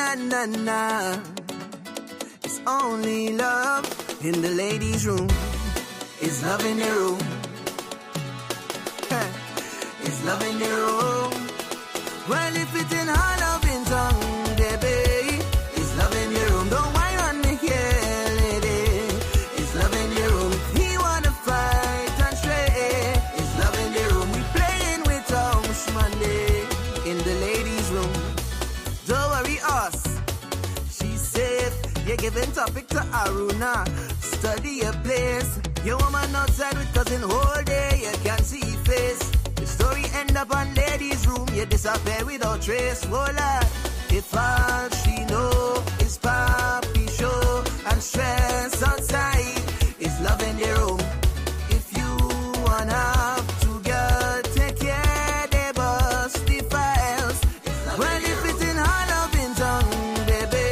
na na na. It's only love in the ladies' room. It's love in the room. It's love in the room. Well, if it's in her loving tongue, baby, it's love in the room. Don't whine on me here, lady. It's love in the room. He wanna fight and stray. It's love in the room. We playing with House Monday in the ladies' room. Don't worry, us. She's safe. You're giving topic to Aruna. Study your place. Your woman outside with cousin whole day. You can't see his face. The story end up on ladies' room. You disappear without trace. Voila. If all she know is papi show and stress outside, is love in the room. If you wanna have to girl, take care, they bust the files. Well, if it's in her loving tongue, baby,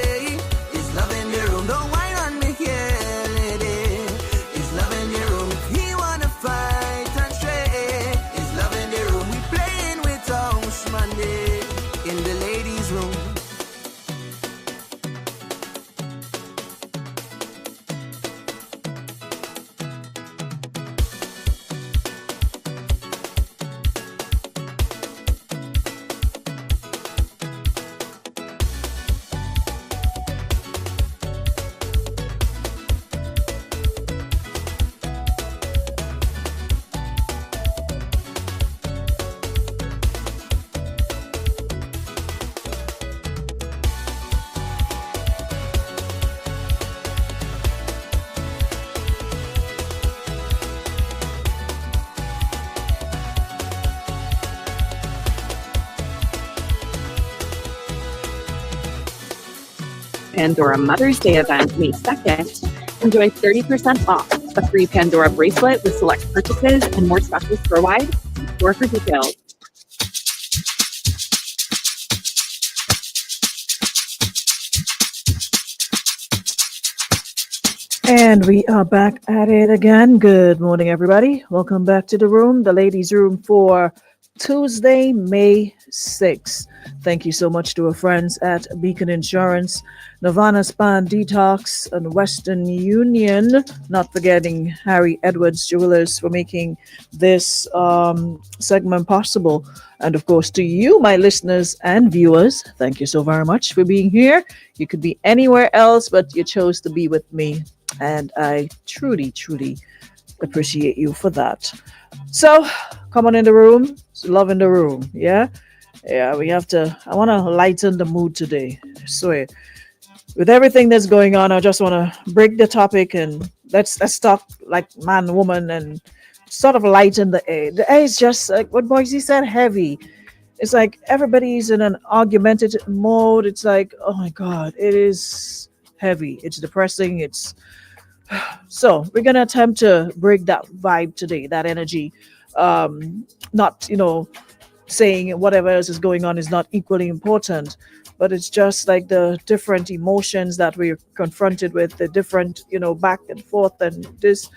it's love in the room. Don't whine on me here, lady. It's love in the room. He wanna fight and stray. It's love in the room. We playing with House Monday in the ladies' room. Pandora Mother's Day event May 2nd. Enjoy 30% off a free Pandora bracelet with select purchases and more specials store-wide. Store for details. And we are back at it again. Good morning, everybody. Welcome back to the room, the ladies' room for Tuesday, May 6th. Thank you so much to our friends at Beacon Insurance, Nirvana Spa and Detox, and Western Union, not forgetting Harry Edwards Jewelers for making this segment possible. And of course, to you, my listeners and viewers, thank you so very much for being here. You could be anywhere else, but you chose to be with me. And I truly, truly appreciate you for that. So come on in the room. It's love in the room. Yeah. We have to, I want to lighten the mood today. So with everything that's going on, I just want to break the topic and let's talk like man, woman, and sort of lighten the air. The air is just like what Boise said, heavy. It's like everybody's in an argumentative mode. It's like, oh my God, it is heavy. It's depressing. So we're going to attempt to break that vibe today, that energy. Not, saying whatever else is going on is not equally important, but it's just like the different emotions that we're confronted with, the different, back and forth and this.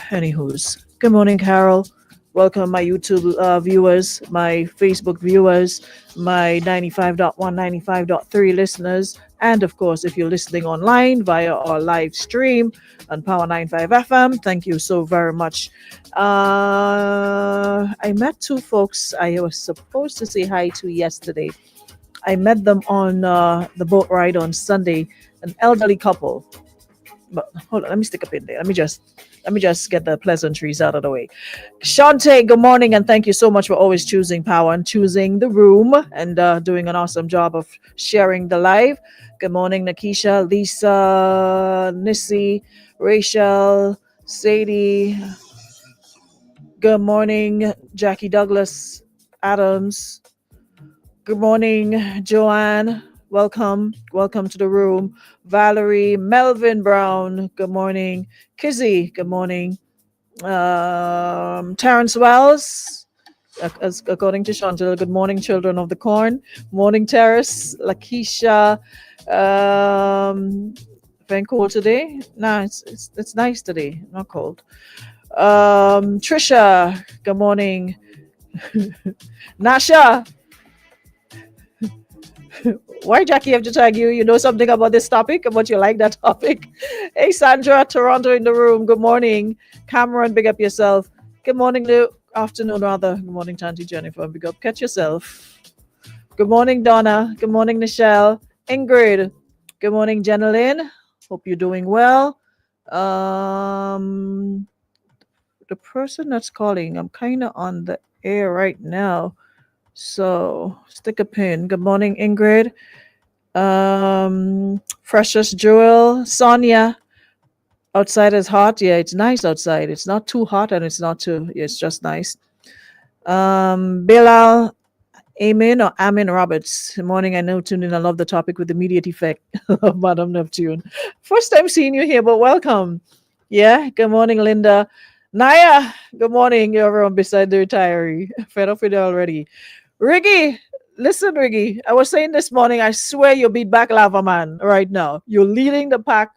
Anywho's. Good morning, Carol. Welcome my YouTube viewers, my Facebook viewers, my 95.1, 95.3 listeners, and of course, if you're listening online via our live stream on Power 95 FM, thank you so very much. I met two folks I was supposed to say hi to yesterday. I met them on the boat ride on Sunday, an elderly couple. But hold on, let me stick a pin there. Let me just get the pleasantries out of the way. Shante, good morning, and thank you so much for always choosing Power and choosing the room and doing an awesome job of sharing the live. Good morning, Nakisha, Lisa, Nissy, Rachel, Sadie. Good morning, Jackie Douglas Adams. Good morning, Joanne. Welcome to the room. Valerie, Melvin Brown, good morning. Kizzy, good morning. Terrence Wells, as according to Chantal, good morning, children of the corn. Morning, Terrace. Lakeisha, very cold today. No, it's nice today, not cold. Trisha, good morning. Nasha. Why Jackie have to tag you? You know something about this topic, about you like that topic. Hey Sandra, Toronto in the room. Good morning. Cameron, big up yourself. Good morning, afternoon rather. Good morning, Tanti Jennifer. Big up. Catch yourself. Good morning, Donna. Good morning, Nichelle. Ingrid. Good morning, Jenilyn. Hope you're doing well. The person that's calling, I'm kind of on the air right now. So stick a pin. Good morning, Ingrid. Precious Jewel, Sonia. Outside is hot. Yeah, it's nice outside. It's not too hot and it's not too. It's just nice. Bilal, Amin or Amin Roberts. Good morning. I know tuned in. I love the topic with immediate effect of Madam Neptune. First time seeing you here, but welcome. Yeah. Good morning, Linda. Naya. Good morning. You're everyone beside the retiree. Fed up with it already. Riggy, listen, Riggy. I was saying this morning, I swear you beat back Lava Man right now. You're leading the pack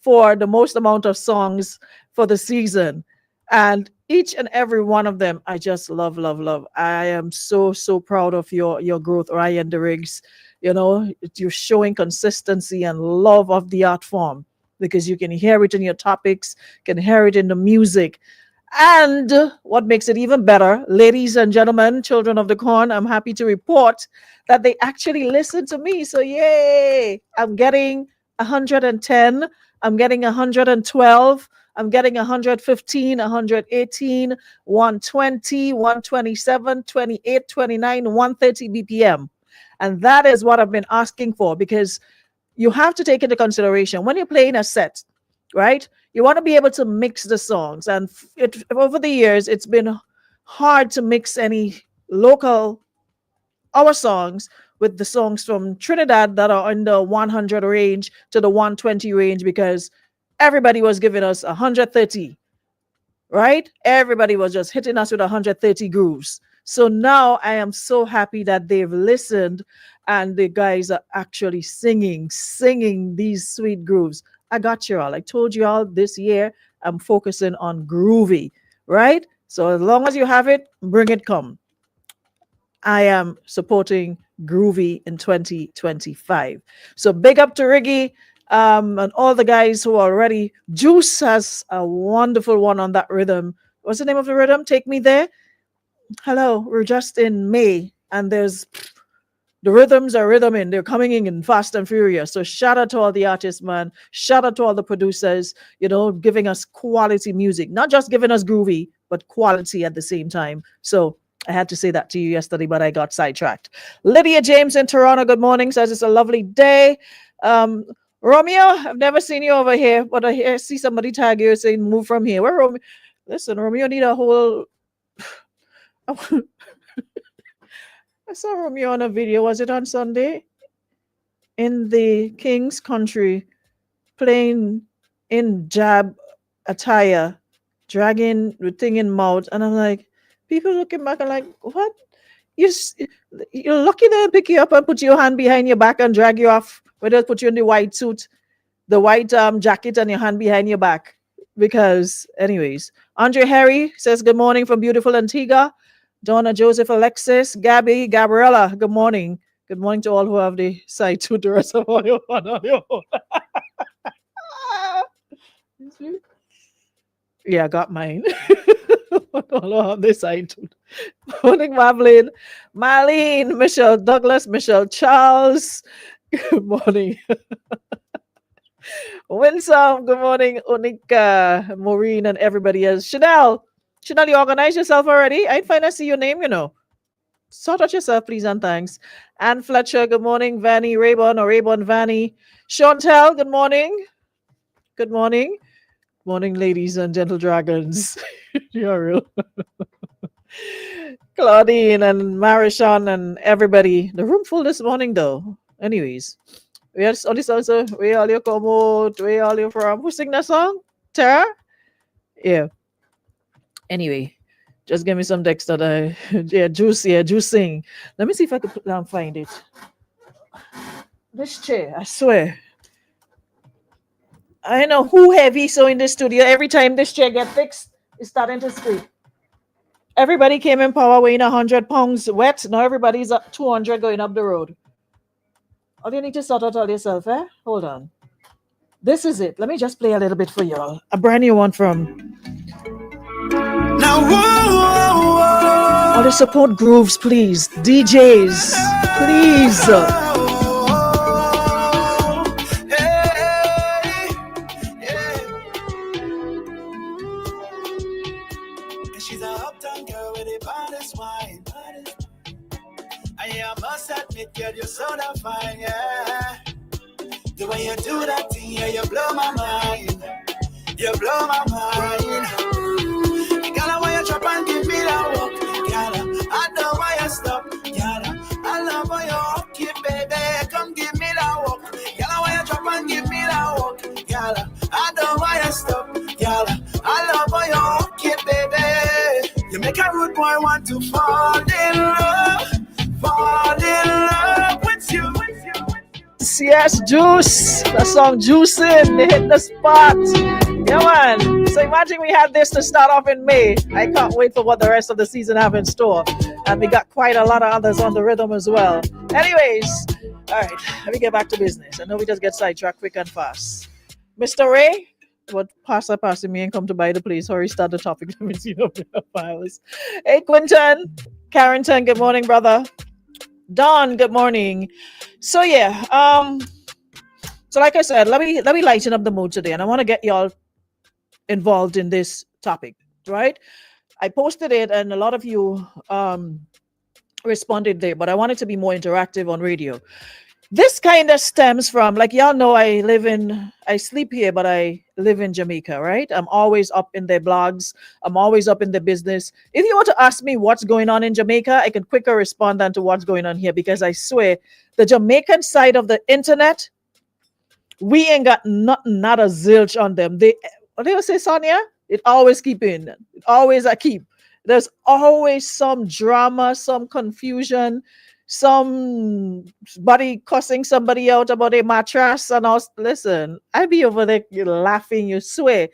for the most amount of songs for the season. And each and every one of them, I just love, love, love. I am so, so proud of your growth, Ryan DeRiggs. You know, you're showing consistency and love of the art form because you can hear it in your topics, can hear it in the music. And what makes it even better, ladies and gentlemen, children of the corn, I'm happy to report that they actually listen to me. So, yay! I'm getting 110, I'm getting 112, I'm getting 115, 118, 120, 127, 28, 29, 130 BPM. And that is what I've been asking for because you have to take into consideration when you're playing a set, right? You want to be able to mix the songs. And over the years, it's been hard to mix any local, our songs with the songs from Trinidad that are in the 100 range to the 120 range because everybody was giving us 130, right? Everybody was just hitting us with 130 grooves. So now I am so happy that they've listened and the guys are actually singing these sweet grooves. I got you all. I told you all this year I'm focusing on groovy, right? So as long as you have it, bring it come. I am supporting groovy in 2025. So big up to Riggy and all the guys who are ready. Juice has a wonderful one on that rhythm. What's the name of the rhythm? Take Me There. Hello, we're just in May and there's the rhythms are rhythming. They're coming in fast and furious. So shout out to all the artists, man. Shout out to all the producers, you know, giving us quality music, not just giving us groovy, but quality at the same time. So I had to say that to you yesterday, but I got sidetracked. Lydia James in Toronto, good morning. Says it's a lovely day. Romeo, I've never seen you over here, but I see somebody tag you saying move from here. Where Romeo? Listen, Romeo need a whole... I saw Romeo on a video. Was it on Sunday? In the King's country, playing in jab attire, dragging the thing in mouth. And I'm like, people looking back and like, what? You're lucky they pick you up and put your hand behind your back and drag you off. Where they put you in the white suit, the white jacket and your hand behind your back. Because, anyways, Andre Harry says, good morning from beautiful Antigua. Donna, Joseph, Alexis, Gabby, Gabriella, good morning. Good morning to all who have the side to the rest of all your Yeah, I got mine. All on this side too. Morning, Madeline, Marlene, Michelle Douglas, Michelle Charles. Good morning. Winsome, good morning, Onika, Maureen, and everybody else. Chanel, you organize yourself already? I find I see your name, you know. Sort out yourself, please, and thanks. Anne Fletcher, good morning. Vanny Raybon or Raybon Vanny. Chantel, good morning. Good morning. Morning, ladies and gentle dragons. You're real. Claudine and Marishon and everybody. The room full this morning, though. Anyways, we had all this also. Where all you come out? Where all you from? Who sing that song? Tara? Yeah. Anyway. Just give me some Dexter. Juicing. Let me see if I can find it. This chair, I swear. I know who heavy so in the studio. Every time this chair get fixed, it's starting to squeak. Everybody came in power weighing 100 pounds wet. Now everybody's up 200 going up the road. All you need to sort out all yourself, eh? Hold on. This is it. Let me just play a little bit for y'all. A brand new one from. Now, whoa, All the support grooves, please. DJs, please. hey, yeah. She's a uptown girl with a baddest wine. I must admit, girl, you're so damn fine, yeah. The way you do that thing, yeah, you blow my mind. You blow my mind. Girl, why you drop and give me that walk? Girl, I know why you stop. Girl, I love how you walk it, baby. Come give me that walk. Girl, why you drop and give me that walk? Girl, I know why you stop. Girl, I love how you walk it, baby. You make a rude boy want to fall in love. Fall in love with you. Yes, Juice. The song Juicing. They hit the spot. Yeah, man. So imagine we had this to start off in May. I can't wait for what the rest of the season have in store. And we got quite a lot of others on the rhythm as well. Anyways, all right, let me get back to business. I know we just get sidetracked quick and fast. Mr. Ray, what passing me and come to buy the place. Hurry, start the topic. Let me see the files. Hey, Quinton. Carrington, good morning, brother. Don, good morning. So yeah, so like I said, let me lighten up the mood today, and I want to get y'all involved in this topic, right? I posted it, and a lot of you responded there, but I wanted to be more interactive on radio. This kind of stems from, like, y'all know, I sleep here, but I live in Jamaica, right? I'm always up in their blogs. I'm always up in the business. If you want to ask me what's going on in Jamaica, I can quicker respond than to what's going on here, because I swear the Jamaican side of the internet, we ain't got nothing, not a zilch on them. What do you say, Sonia? It always keep in. It always I keep. There's always some drama, some confusion, somebody cussing somebody out about a mattress, and all. Listen, I be over there laughing. You swear,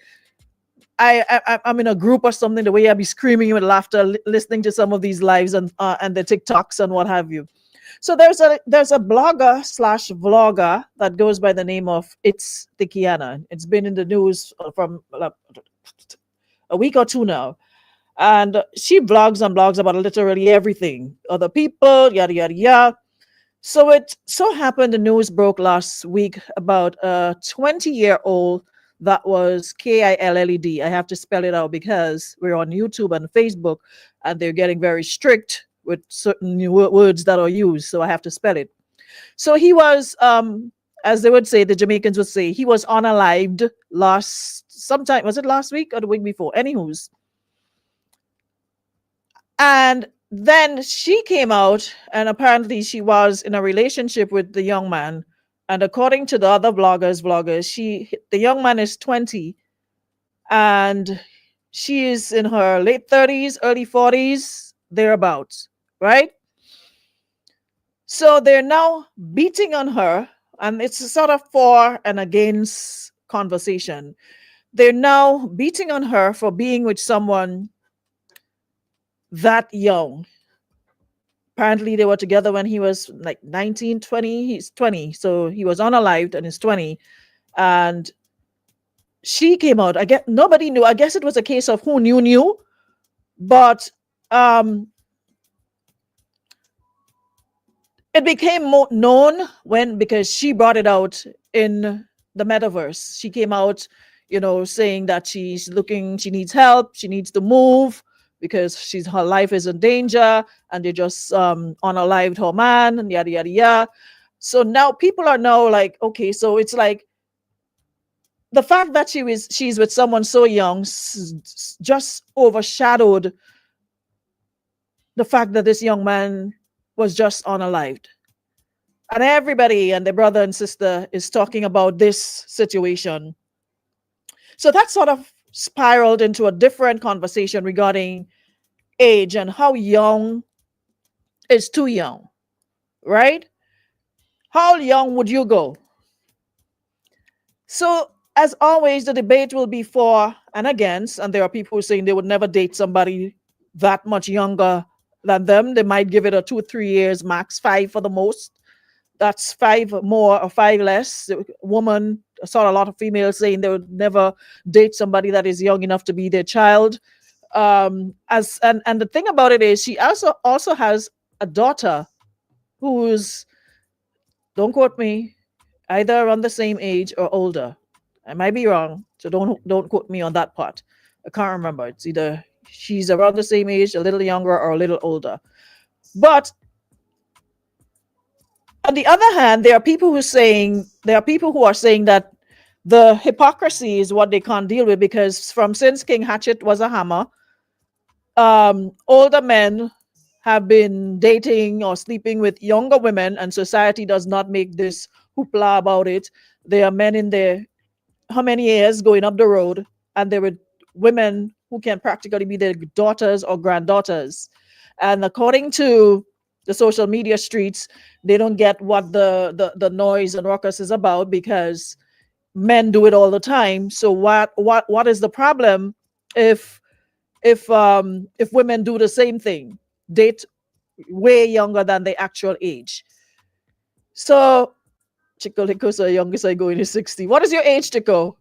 I'm in a group or something. The way I be screaming with laughter, listening to some of these lives and the TikToks and what have you. So there's a blogger slash vlogger that goes by the name of It's Tikiana. It's been in the news from a week or two now. And she vlogs and blogs about literally everything. Other people, yada, yada, yada. So it so happened the news broke last week about a 20-year-old that was Killed. I have to spell it out because we're on YouTube and Facebook, and they're getting very strict with certain words that are used. So I have to spell it. So he was, as they would say, the Jamaicans would say, he was unalived sometime, was it last week or the week before? Anywho's. And then she came out, and apparently she was in a relationship with the young man. And according to the other vloggers, the young man is 20, and she is in her late 30s, early 40s, thereabouts, right? So they're now beating on her, and it's a sort of for and against conversation. They're now beating on her for being with someone that young. Apparently they were together when he was like 19, 20. He's 20, so he was unalived and he's 20. And she came out. I guess nobody knew. I guess it was a case of who knew. But it became more known because she brought it out in the metaverse. She came out, saying that she needs help, she needs to move, because her life is in danger, and they just unalived her man, and yada yada yada. So now people are now like, okay, so it's like the fact that she's with someone so young just overshadowed the fact that this young man was just unalived. And everybody and their brother and sister is talking about this situation. So that sort of spiraled into a different conversation regarding age and how young is too young, right? How young would you go? So as always, the debate will be for and against, and there are people who are saying they would never date somebody that much younger than them. They might give it a 2 or 3 years max, 5 for the most. that's five more or five less. Woman, I saw a lot of females saying they would never date somebody that is young enough to be their child. As and the thing about it is, she also has a daughter who's, don't quote me, either around the same age or older. I might be wrong, so don't quote me on that part. I can't remember. It's either she's around the same age, a little younger, or a little older. But on the other hand, there are people who are saying that the hypocrisy is what they can't deal with, because from since King Hatchet was a hammer, older men have been dating or sleeping with younger women, and society does not make this hoopla about it. There are men in their how many years going up the road, and there were women who can practically be their daughters or granddaughters. And according to the social media streets, they don't get what the noise and ruckus is about, because men do it all the time. So what is the problem if if women do the same thing, date way younger than the actual age? So Chico Lico's the youngest I go in his 60. What is your age, Chico?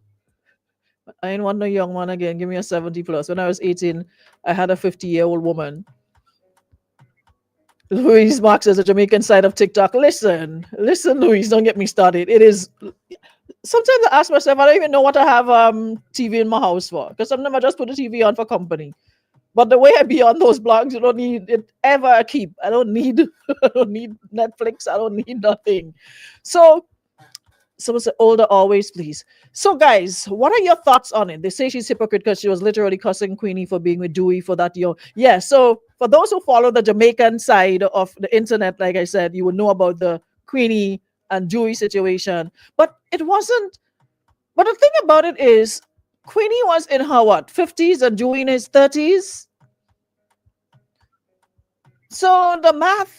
I ain't want no young one again. Give me a 70 plus. When I was 18, I had a 50-year-old woman. Louise Marks is a Jamaican side of TikTok. Listen, Louise, don't get me started. It is, sometimes I ask myself, I don't even know what I have TV in my house for. Because sometimes I just put the TV on for company. But the way I be on those blogs, you don't need it ever a keep. I don't need I don't need Netflix. I don't need nothing. So someone said older always, please. So guys, what are your thoughts on it? They say she's hypocrite because she was literally cussing Queenie for being with Dewey for that year. Yeah, so for those who follow the Jamaican side of the internet, like I said, you would know about the Queenie and Dewey situation. But it wasn't, but the thing about it is, Queenie was in her what, 50s, and Dewey in his 30s. So the math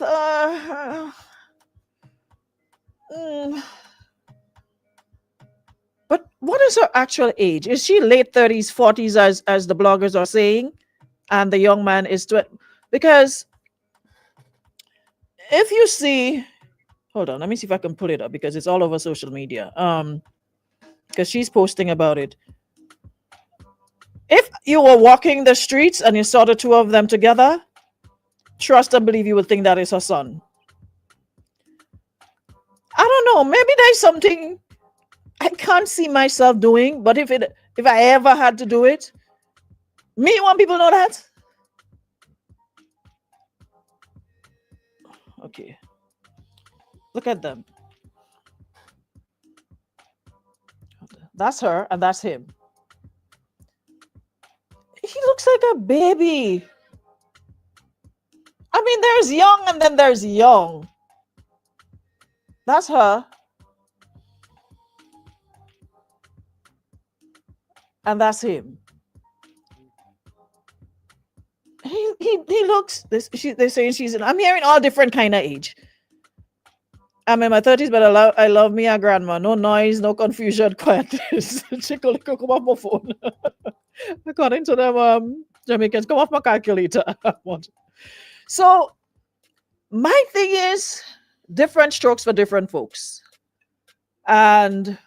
mm, but what is her actual age? Is she late 30s, 40s, as the bloggers are saying? And the young man is 20? Because if you see, hold on, let me see if I can pull it up, because it's all over social media. Because she's posting about it. If you were walking the streets and you saw the two of them together, trust and believe you would think that is her son. I don't know. Maybe there's something I can't see myself doing, but if I ever had to do it, me want people know that. Okay. Look at them. That's her and that's him. He looks like a baby. I mean, there's young and then there's young. That's her. And that's him. He looks, they're saying she's, I'm hearing all different kind of age. I'm in my 30s, but I love me a grandma. No noise, no confusion, quietness. Chico, come off my phone. According to them, Jamaicans, come off my calculator. So my thing is, different strokes for different folks. And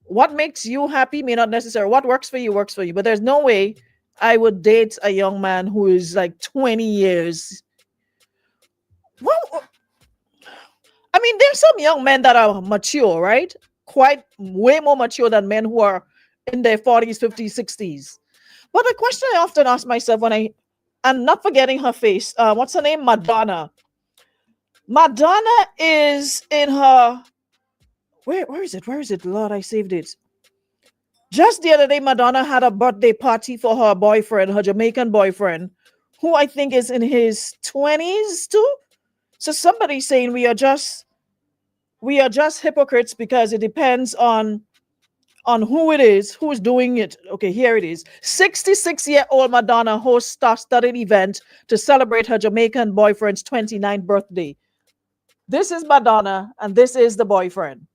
what makes you happy may not necessarily, what works for you works for you. But there's no way I would date a young man who is like 20 years. Well, I mean, there's some young men that are mature, right? Quite way more mature than men who are in their 40s, 50s, 60s. But the question I often ask myself I'm not forgetting her face. What's her name? Madonna. Madonna is in her, where is it? Where is it? Lord, I saved it. Just the other day, Madonna had a birthday party for her boyfriend, her Jamaican boyfriend, who I think is in his 20s too. So somebody's saying we are just hypocrites because it depends on who it is, who's doing it. Okay, here it is. 66-year-old Madonna hosts star-studded event to celebrate her Jamaican boyfriend's 29th birthday. This is Madonna, and this is the boyfriend.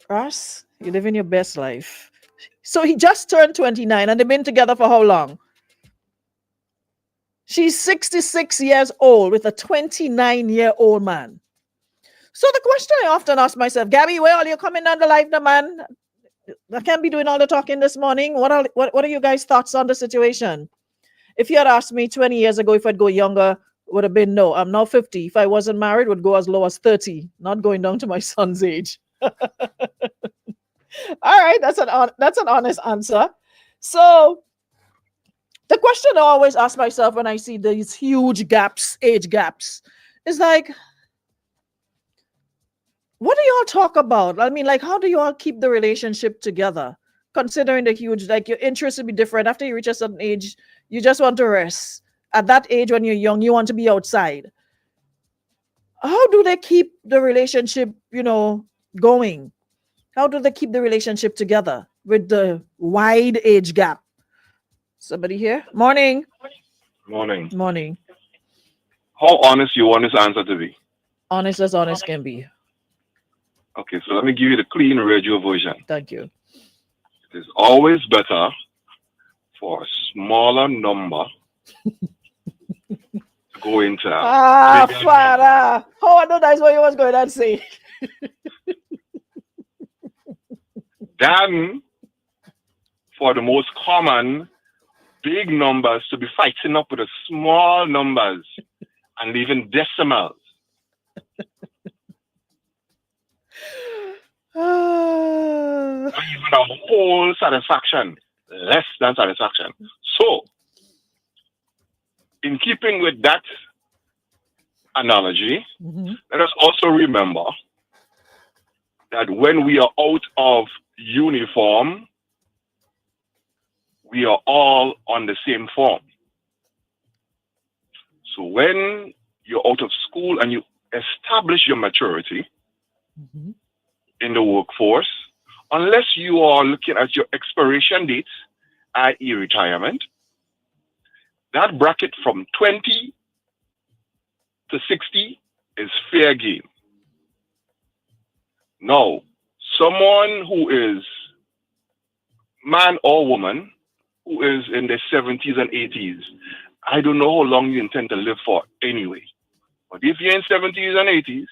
Ross, you're living your best life. So he just turned 29, and they've been together for how long? She's 66 years old with a 29-year-old man. So the question I often ask myself, Gabby, where are you coming down the live, the man? I can't be doing all the talking this morning. What are you guys' thoughts on the situation? If you had asked me 20 years ago if I'd go younger, would have been no. I'm now 50. If I wasn't married, would go as low as 30, not going down to my son's age. All right, that's an honest answer. So the question I always ask myself when I see these huge age gaps, is like, what do y'all talk about? I mean, like, how do y'all keep the relationship together? Considering the huge, like, your interests will be different. After you reach a certain age, you just want to rest. At that age, when you're young, you want to be outside. How do they keep the relationship, going? How do they keep the relationship together with the wide age gap? Somebody here? Morning. Morning. Morning. How honest you want this answer to be? Honest as honest can be. Okay, so let me give you the clean radio version. Thank you. It is always better for a smaller number to go into Father. How I know that's what you was going to say. than for the most common big numbers to be fighting up with the small numbers and leaving decimals. Not even a whole satisfaction, less than satisfaction. So, in keeping with that analogy, let us also remember that when we are out of uniform, we are all on the same form. So when you're out of school and you establish your maturity in the workforce, unless you are looking at your expiration date, i.e. retirement, that bracket from 20 to 60 is fair game. Now, someone who is man or woman who is in their 70s and 80s, I don't know how long you intend to live for anyway. But if you're in 70s and 80s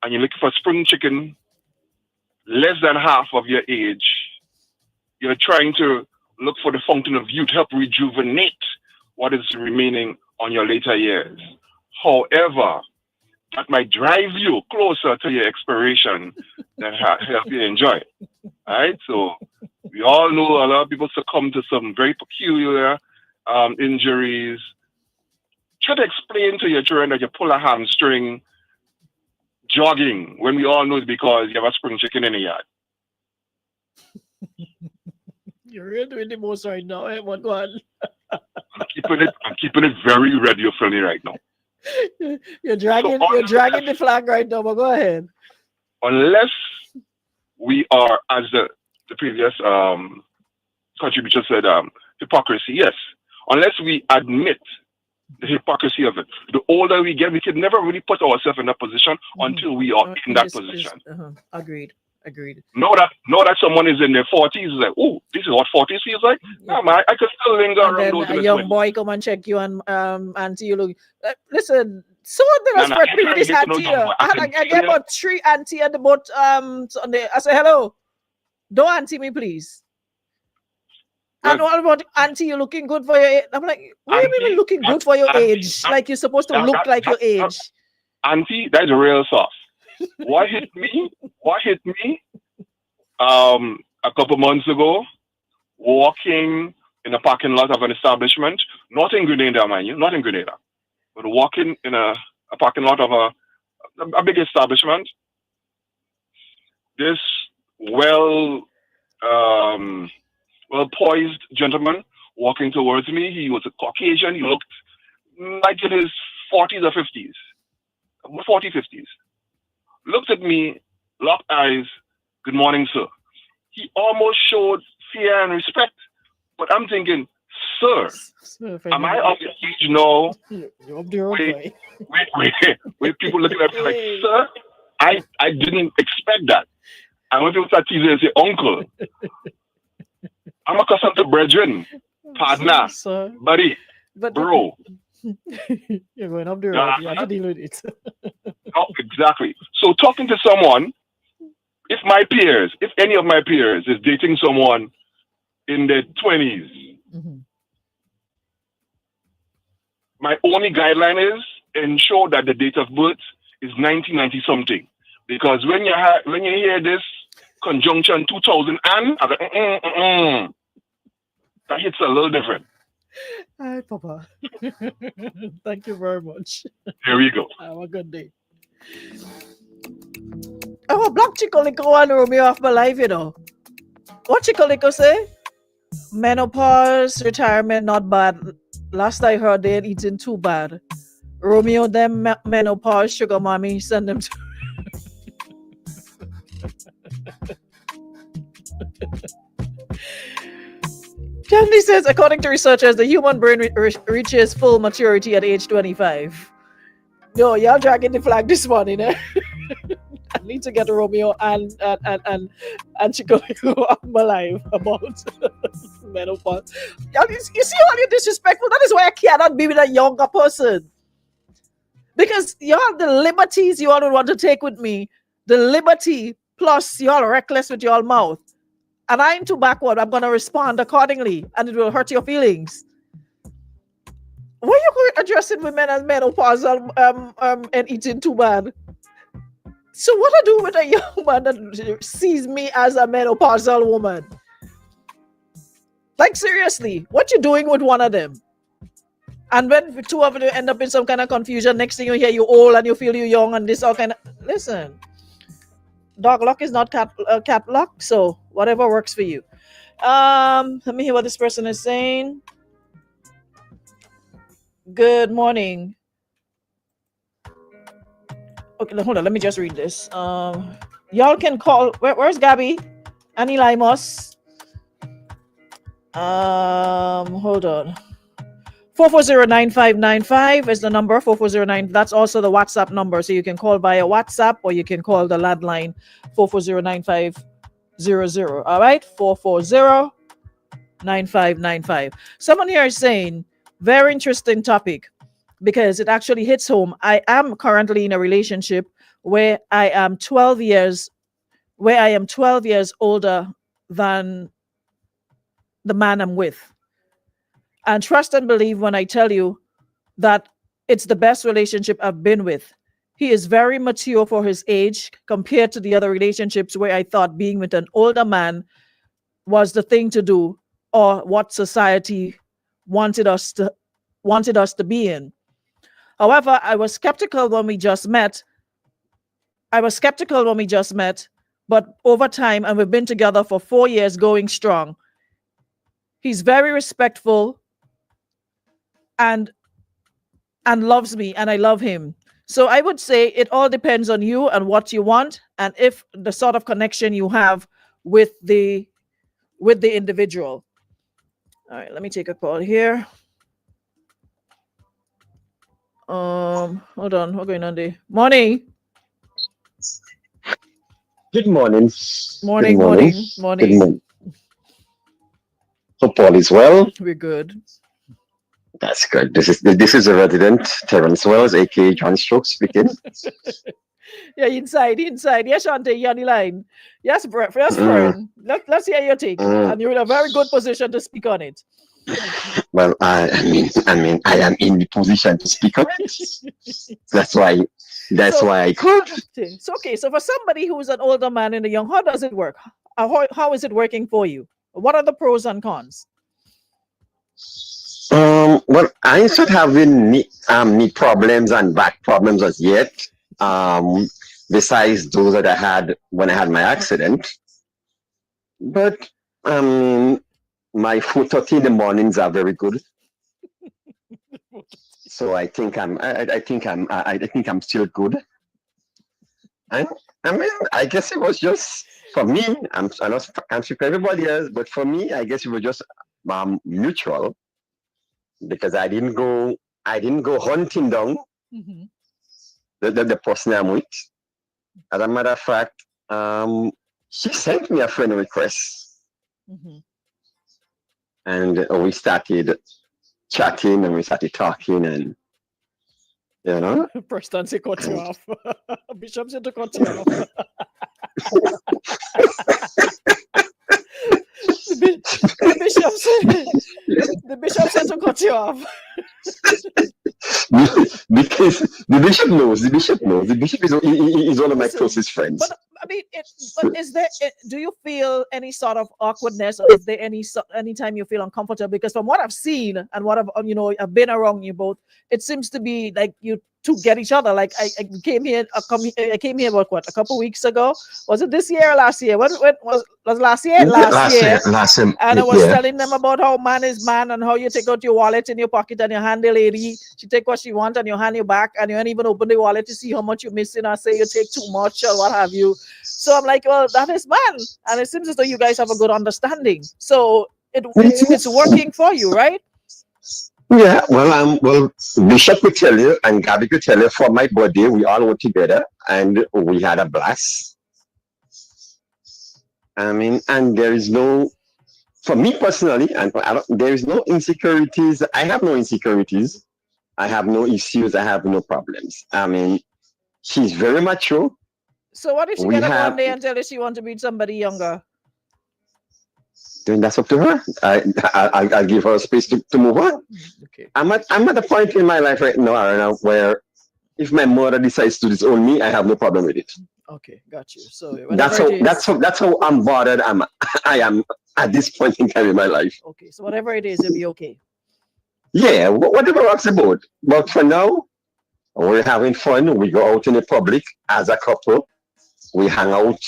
and you're looking for spring chicken less than half of your age, you're trying to look for the fountain of youth, help rejuvenate what is remaining on your later years. However, that might drive you closer to your expiration than help you enjoy it. All right? So we all know a lot of people succumb to some very peculiar injuries. Try to explain to your children that you pull a hamstring jogging when we all know it's because you have a spring chicken in the yard. You're really doing the most right now, eh? What one? I'm keeping it very radio friendly right now. You're dragging the flag right now, but go ahead. Unless we are, as the previous contributor said, hypocrisy, yes. Unless we admit the hypocrisy of it. The older we get, we can never really put ourselves in that position until we are in that position. Agreed. Know that someone is in their 40s, is like, oh, this is what 40s feels like? Yeah. No, man, I can still linger and around those. A young boy come and check you and auntie you look. Listen, so there was spread this auntie. I get about 3 auntie at the boat Sunday. I say hello. Don't auntie me, please. And what about auntie? You're looking good for your age. I'm like, what do you mean looking good for your age? Like you're supposed to look like your age. Auntie, that's real soft. What hit me a couple months ago, walking in a parking lot of an establishment, not in Grenada, mind you, not in Grenada, but walking in a parking lot of a big establishment. This well poised gentleman walking towards me. He was a Caucasian. He looked like in his 40s or 50s, 40s, 50s. Looked at me, locked eyes. Good morning, sir. He almost showed fear and respect, but I'm thinking, sir, am I of the age now? Wait, people looking at me like, sir, I didn't expect that. And when people start teasing and say, uncle, I'm accustomed to brethren, partner, buddy, bro. You're going up the road. You have to deal with it. Oh, exactly. So talking to someone, if any of my peers is dating someone in their 20s, Mm-hmm. my only guideline is ensure that the date of birth is 1990 something. Because when you hear this conjunction 2000 and, I go, that hits a little different. Hi, Papa. Thank you very much. Here we go. Have a good day. Oh, block Chico Lico one Romeo off my life, you know. What Chico Lico say? Menopause, retirement, not bad. Last I heard, they ain't eating too bad. Romeo, them menopause, sugar mommy, send them to. Candy says, according to researchers, the human brain reaches full maturity at age 25. No, y'all dragging the flag this morning, eh? I need to get Romeo and Chico off my life about menopause. Y'all, you see how you're disrespectful? That is why I cannot be with a younger person. Because y'all, the liberties you all would want to take with me, the liberty plus y'all reckless with your mouth. And I ain't too backward. I'm going to respond accordingly, and it will hurt your feelings. Why you addressing women as menopausal and eating too bad? So what I do with a young man that sees me as a menopausal woman? Like seriously, what you doing with one of them? And when the two of you end up in some kind of confusion, next thing you hear you old and you feel you young and this all kind of... Listen, dog luck is not cat luck, so whatever works for you. Let me hear what this person is saying. Good morning. Okay, hold on. Let me just read this. Y'all can call. Where's Gabby? Annie Limos. Hold on. 440-9595 is the number. 4409. That's also the WhatsApp number. So you can call via WhatsApp or you can call the landline 440-9500. All right, 440-9595. Someone here is saying, very interesting topic, because it actually hits home. I am currently in a relationship where I am 12 years older than the man I'm with. And trust and believe when I tell you that it's the best relationship I've been with. He is very mature for his age compared to the other relationships where I thought being with an older man was the thing to do, or what society wanted us to be in. However, I was skeptical when we just met, but over time, and we've been together for 4 years going strong. He's very respectful and loves me, and I love him. So I would say it all depends on you and what you want, and if the sort of connection you have with the individual. All right, let me take a call here. Hold on, what's going on there? Morning. Good morning. Morning. Good morning. Hope all is well. We're good. That's good. This is a resident, Terrence Wells, aka John Stroke speaking. Yeah, inside. Yes, Shante, you're on the line. Yes, friend. Let's hear your take. And you're in a very good position to speak on it. Well, I mean, I am in the position to speak on it. That's why I called. It's okay. So for somebody who's an older man and a young, how does it work? How is it working for you? What are the pros and cons? Well, I ain't not having knee problems and back problems as yet. Besides those that I had when I had my accident. But my 4:30 in the mornings are very good. So I think I'm still good. And I mean, I guess it was just for me. I'm not speaking for everybody else, but for me, I guess it was just mutual, because I didn't go hunting down the person I'm with. As a matter of fact, she sent me a friend request, and we started chatting and we started talking and you know. Preston say cut you off. Bishop said to cut you off. The bishop said to cut you off. Because the bishop knows. The bishop is one of my closest friends. But I mean, but is there? Do you feel any sort of awkwardness, or is there any time you feel uncomfortable? Because from what I've seen and what I've been around you both, it seems to be like you two get each other. Like I came here, I came here about what, a couple weeks ago? Was it this year or last year? When was last year? Last year. And I was telling them about how man is man and how you take out your wallet in your pocket and you hand the lady, she take what she wants and you hand you back and you don't even open the wallet to see how much you're missing or say you take too much or what have you. So I'm like, well, that is man. And it seems as though you guys have a good understanding. So it's working for you, right? Yeah, well, Bishop could tell you and Gabby could tell you for my birthday, we all were together and we had a blast. I mean, and there is no, for me personally, and there is no insecurities. I have no insecurities. I have no issues. I have no problems. I mean, she's very mature. So what if she get up one day and tell you she wants to meet somebody younger? Then that's up to her. I'll give her a space to move on. Okay. I'm at a point in my life right now, Arana, where if my mother decides to disown me, I have no problem with it. Okay, got you. So that's how unbothered I am at this point in time in my life. Okay, so whatever it is, it'll be okay. Yeah, whatever rocks the boat. But for now, we're having fun. We go out in the public as a couple. We hang out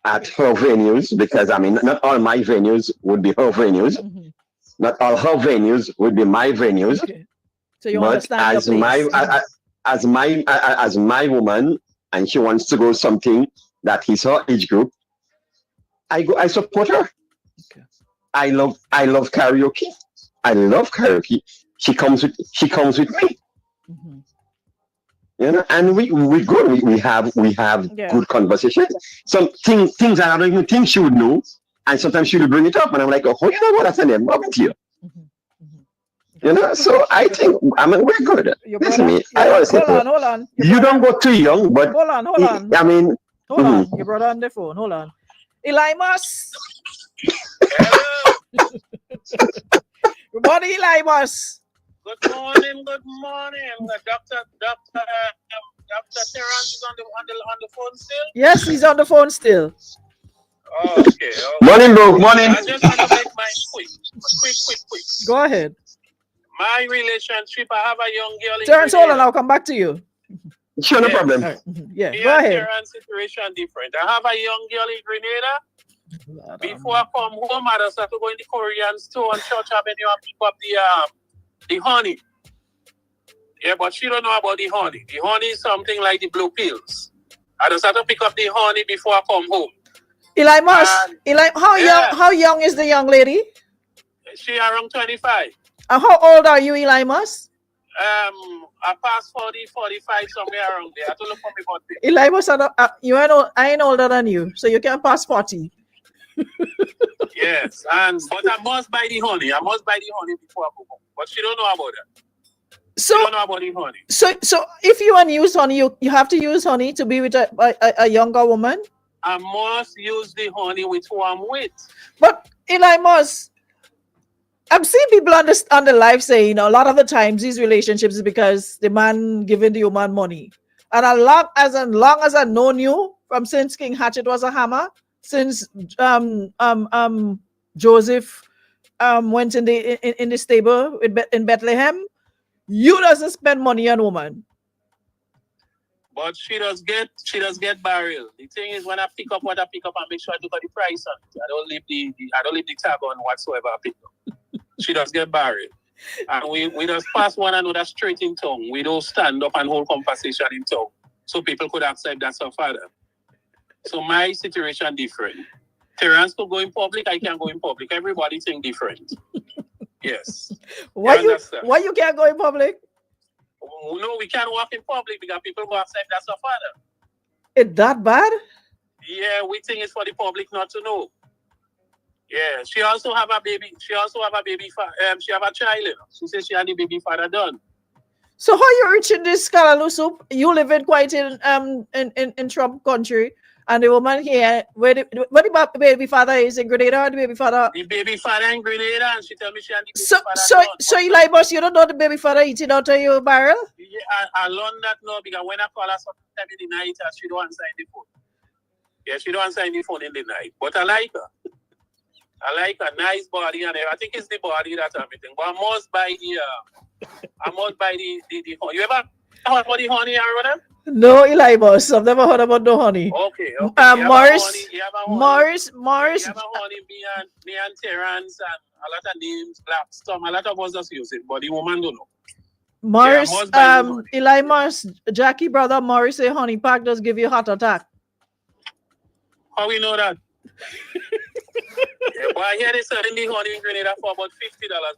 at her venues because I mean, not all my venues would be her venues. Mm-hmm. Not all her venues would be my venues. Okay. So you understand as my woman, and she wants to go something that is her age group, I support her. Okay. I love karaoke. I love karaoke. She comes with me. Mm-hmm. You know, and we good. We have good conversation. Some things that I don't even think she would know, and sometimes she will bring it up, and I'm like, oh, you know what? That's an important here. Mm-hmm. Mm-hmm. You know, so I think we're good. Listen to me. Hold on. You don't go too young, but hold on. I mean, hold on. Your brother on the phone. Hold on. Elimas. Good morning, Elimas. Good morning. Dr. Terrence is on the phone still? Yes, he's on the phone still. Oh, okay. Morning, bro. Morning. I just want to make mine quick. Go ahead. My relationship, I have a young girl in Terrence, hold on, I'll come back to you. Sure, no problem. Right. Yeah, go ahead. Terrence situation different. I have a young girl in Grenada. Before I come home, I just have to go in the Korean store on Church Avenue and pick up the honey. Yeah, but she don't know about the honey. The honey is something like the blue pills. I just have to pick up the honey before I come home. How young is the young lady? She around 25. How old are you, Elimas? I passed 40, 45, somewhere around there. I have to look for my birthday. Elimas, I ain't older than you, so you can pass 40. Yes, but I must buy the honey. Before I go home. But she don't know about that. So, she don't know about the honey. So if you want to use honey, you have to use honey to be with a younger woman? I must use the honey with who I'm with. But Elimas, I'm seeing people on the live saying a lot of the times these relationships is because the man giving the woman money. And as long as I've known you, from since King Hatchet was a hammer, since Joseph went in the stable in Bethlehem, you doesn't spend money on woman. But she does get barrel. The thing is, when I pick up what I pick up, I make sure I look at the price on it. I don't leave the tag on whatsoever I pick up. She does get barrel. And we just pass one another straight in tongue. We don't stand up and hold conversation in tongue. So people could accept that's her father. So my situation different. Terrence could go in public, I can go in public. Everybody think different. Yes. Why you can't go in public? No, we can't walk in public because people will accept that's her father. It's that bad? Yeah, we think it's for the public not to know. Yeah, she also have a baby. She also have a baby. She have a child. You know? She says she had the baby father done. So how you reaching this scalalu soup? You live in quite in Trump country, and the woman here, where the baby father is in Grenada, or the baby father. The baby father in Grenada, and she tell me she had the baby So father done. so you like boss, you don't know the baby father eating out of your barrel? Yeah, I learned that now because when I call her sometime in the night, she don't answer the phone. Yeah, she don't answer the phone in the night. But I like her. I like a nice body, and I think it's the body that I'm eating. But I must buy the honey. You ever heard about the honey, Aaron? No, Eli boss. I've never heard about no honey. Okay. Morris. You have a honey, me and Terrence, and a lot of names, black some, a lot of us just use it, but the woman don't know. Morris, Eli Morris, Jackie brother Morris say honey pack does give you a heart attack. How we know that? But I hear they selling the honey in Grenada for about $50,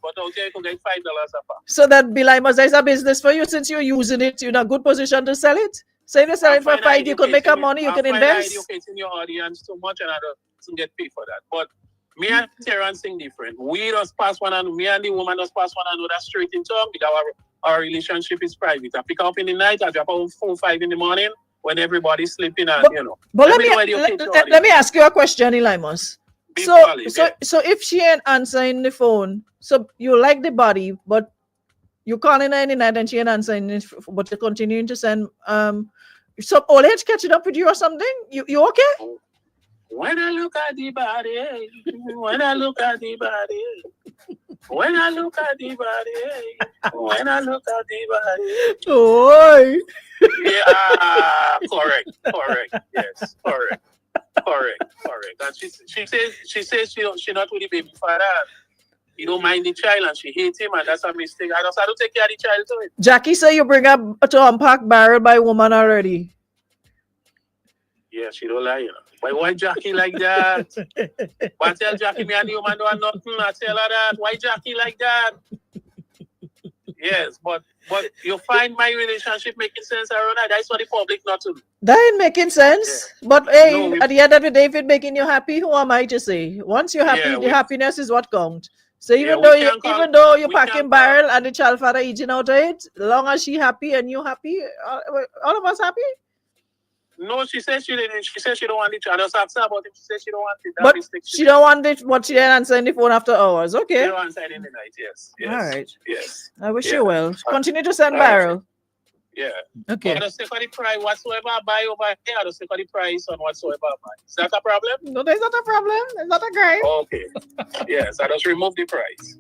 but out there you can get $5 a pack. So that be like, there's a business for you since you're using it. You're in a good position to sell it. So if you sell it for $5, you can make a money. You can invest. I'm educating your audience too much, and I don't get paid for that. But me and Terrence sing different. We just pass one, and me and the woman just pass one another straight in tongue because our relationship is private. I pick up in the night, I drop out 4 or 5 in the morning when everybody's sleeping, and But let me ask you a question, Elimus. So if she ain't answering the phone, so you like the body, but you calling her in the night and she ain't answering it, but you're continuing to send so old age catching up with you or something? You okay? When I look at the body, when I look at the body, when I look at the body, when I look at the body. Oh. Yeah, correct. Yes, correct. And she says she not with the baby father. He don't mind the child and she hates him, and that's a mistake. I don't take care of the child to it. Jackie say you bring up to unpack barrel by woman already. Yeah, she don't lie, But why Jackie like that? Why tell Jackie me and the woman don't have nothing? I tell her that. Why Jackie like that? Yes, but you find my relationship making sense, Arona? That's for the public not to do. That ain't making sense. Yeah. But hey, at the end of the day, if it's making you happy, who am I to say? Once you're happy, the happiness is what counts. So even though you're packing barrel and the child father eating out of it, as long as she happy and you happy, all of us happy. No, she said she didn't. She said she don't want it. I just asked her about it. She said she don't want it. But she don't want it. But she didn't answer the phone after hours. Okay. She don't answer in the night. Yes. All right. Yes. I wish you well. Continue to send barrel. Yeah. Okay. I just take the price whatsoever I buy over here. I just take the price on whatsoever I buy. Is that a problem? No, there's not a problem. There's not a crime. Okay. Yes, I just remove the price.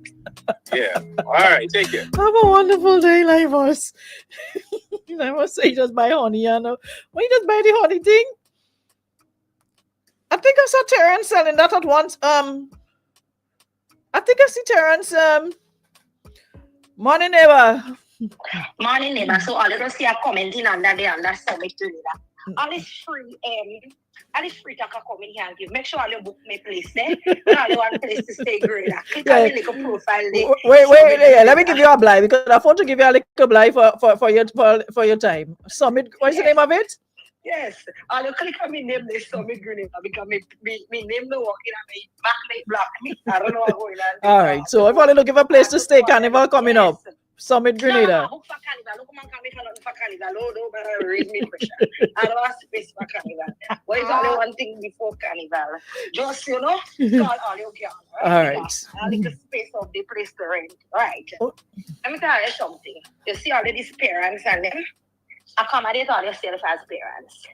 Yeah. All right. Take it. Have a wonderful day, Livos. I must say, just buy honey. When you just buy the honey thing, I think I saw Terrence selling that at once. I think I see Terrence. Morning, neighbor. Morning, neighbor. So all of us here commenting under the summit to that. All is free. All is free to come in here and give. Make sure all you book my place there. All you want place to stay great. Click on the little profile there. Wait. Let me give you a blind because I want to give you a little blind for your time. Summit. What's the name of it? Yes. All you click on my name there, Summit Grenada, because my name no working and my back may block me. I don't know what's going on. All right. So if only looking for a place to stay, Carnival coming up. Summit Grenada. No, for Carnival. Look, man, for Carnival. Don't raise me pressure. I don't have space for Carnival. What is only one thing before Carnival? Just, call all you can. All right. A little space of the place to rent. Right. Let me tell you something. You see all these parents and them, accommodate all yourself as parents.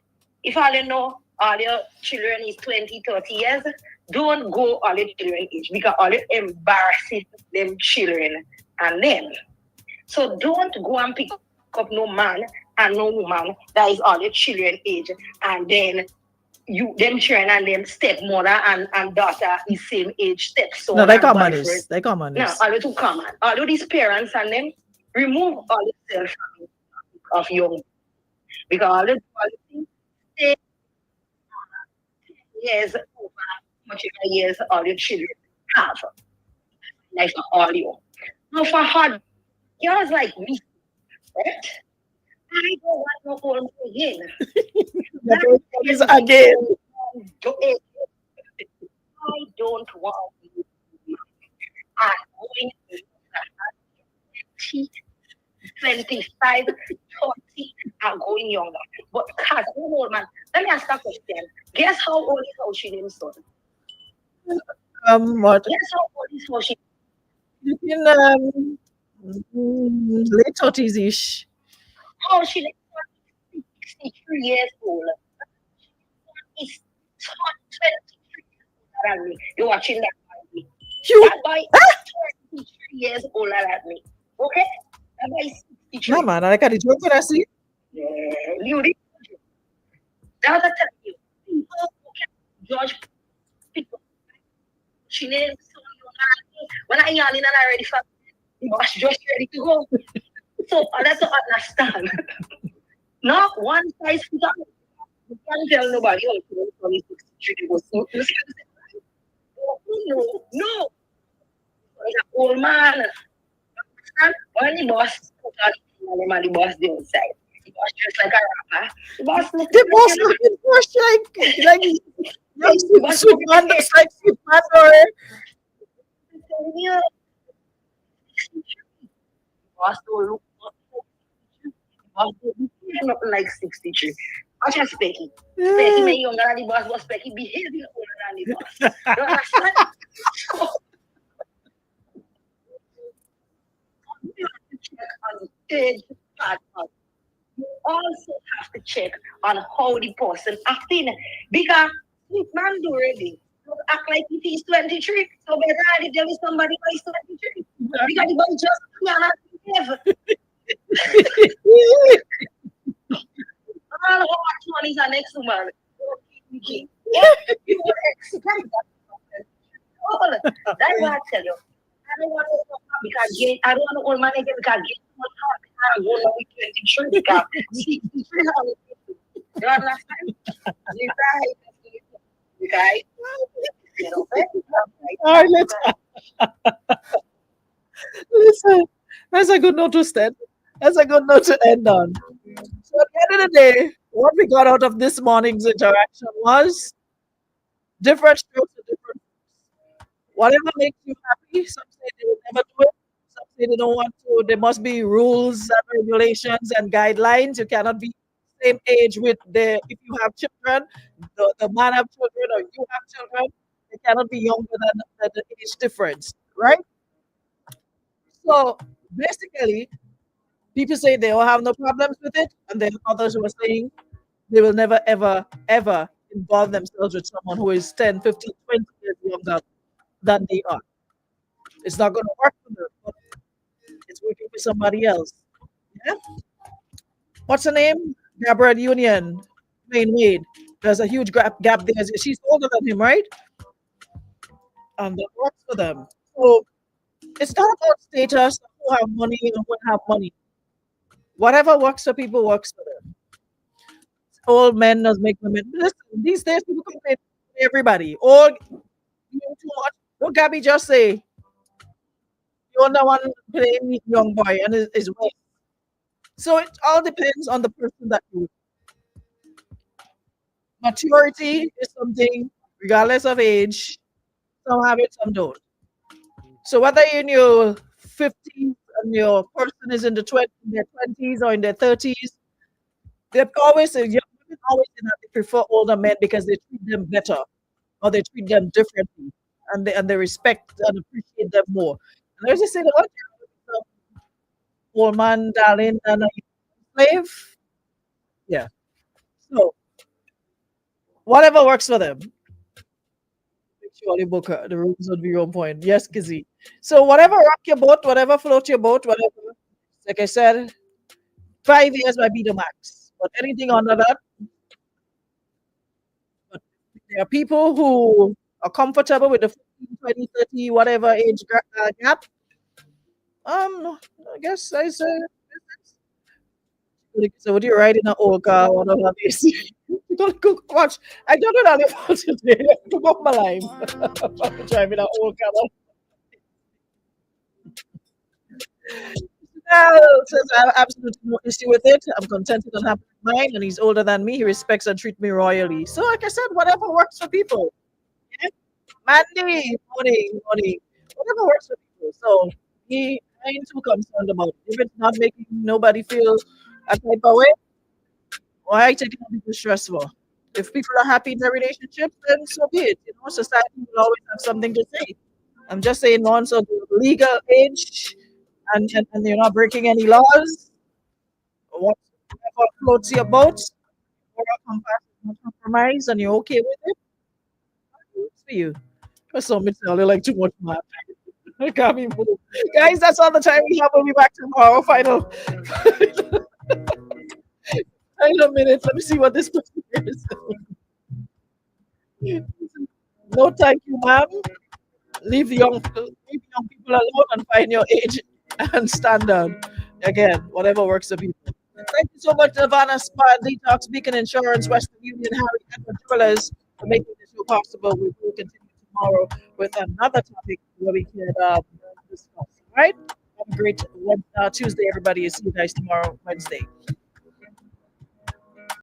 If all you know, all your children is 20, 30 years, don't go all your children age because all you embarrassing them children and them. So don't go and pick up no man and no woman that is all your children age, and then them children and them stepmother and daughter is same age stepson. No, they come on this. They come on this. No, all too common. All of these parents and them remove all yourself of young, because all the policy years over much years all your children have. Like for all you. No, for hard. Yours like me, right? I don't want no home again. That is again. I don't want you. I'm going to 20, 25, 30, I'm going younger. But cause I'm old man. Let me ask a question. Guess how old is Ocean son? What? Guess how old is Ocean? In late 30s ish. Oh, she is 63 years old. He's 23 older than me. You're watching that movie. You, That boy is 23 years older than me. Okay? That boy is 63. no man, I can't joke when I see. Yeah, you did. That's what I tell you. People who can judge people. She named so when I yell in and I ready for the boss just ready to go. So let's understand. Not one size fits all. You can't tell nobody else to go to 63 was no. No. It's an old man. When the boss put on the boss the outside. The boss dressed like a rapper. The boss The boss looking fresh like sweet man, looks like sweet man or boss don't look boss don't look nothing like 63. I just Specky. Specky may younger than the boss, but Specky behaving older than the boss. You understand? You have to check on the stage part. You also have to check on how the person acting. Because sweet man do already. Don't act like if he's 23. So better if there is somebody who is 23. Because the boy just cannot behave. All hot one is an ex woman. You would expect that. That's what I tell you. I don't want to because I don't want to old man again because get much happy. I go now with 23 because 63 you understand? You guys. You know, all right, listen, that's a good note to stand. That's a good note to end on. So at the end of the day, what we got out of this morning's interaction was different strokes for different folks. Whatever makes you happy, some say they will never do it. Some say they don't want to. There must be rules and regulations and guidelines. You cannot be same age with if you have children, the man have children or you have children, they cannot be younger than the age difference, right? So basically, people say they don't have no problems with it, and then others who are saying they will never, ever, ever involve themselves with someone who is 10, 15, 20 years younger than they are. It's not going to work for them, but it's working for somebody else. Yeah? What's her name? Gabrielle Union, Wayne Wade. There's a huge gap there. She's older than him, right? And that works for them. So it's not about status, who have money and who have money. Whatever works for people works for them. Old men does make women. Listen, these days people complain to everybody. Or you know too much. What Gabby just say? You're the one playing young boy and is right. So it all depends on the person that you. Maturity is something, regardless of age. Some have it, some don't. So whether you're in your 50s and your person is in their 20s or in their 30s, they always say young women always say that they prefer older men because they treat them better or they treat them differently and they respect and appreciate them more. And there's just say the old man, darling, and a slave. Yeah. So whatever works for them. Make sure you book the rooms would be on point. Yes, Kizzy. So whatever rock your boat, whatever float your boat, whatever. Like I said, 5 years might be the max. But anything under that, but there are people who are comfortable with the 15, 20, 30, whatever age gap. I guess I say. So what you're riding an old car, one of these. You don't go watch. I don't know that about today. Come off my life. I'm driving an old car. No, says I have absolutely no issue with it. I'm contented and happy with mine, and he's older than me. He respects and treats me royally. So, like I said, whatever works for people. Yeah? Mandy, morning. Whatever works for people. So I ain't too concerned about it. If it's not making nobody feel a type of way, why take it on people stressful? If people are happy in their relationship, then so be it. You know, society will always have something to say. I'm just saying once of the legal age and you're not breaking any laws, whatever floats your boat, or a compromise and you're okay with it, it's for you. For some, it's sounded like too much math. I can't be moved. Guys, that's all the time we have. We'll be back tomorrow. Final minute. Let me see what this person is. No, thank you, ma'am. Leave young people alone and find your age and standard. Again, whatever works for people. Thank you so much, Nirvana Spa, Detox, Beacon Insurance, Western Union, Harry, and Jewelers for making this show possible. We will continue tomorrow with another topic where we can discuss. All right? Have a great Tuesday, everybody. See you guys tomorrow, Wednesday.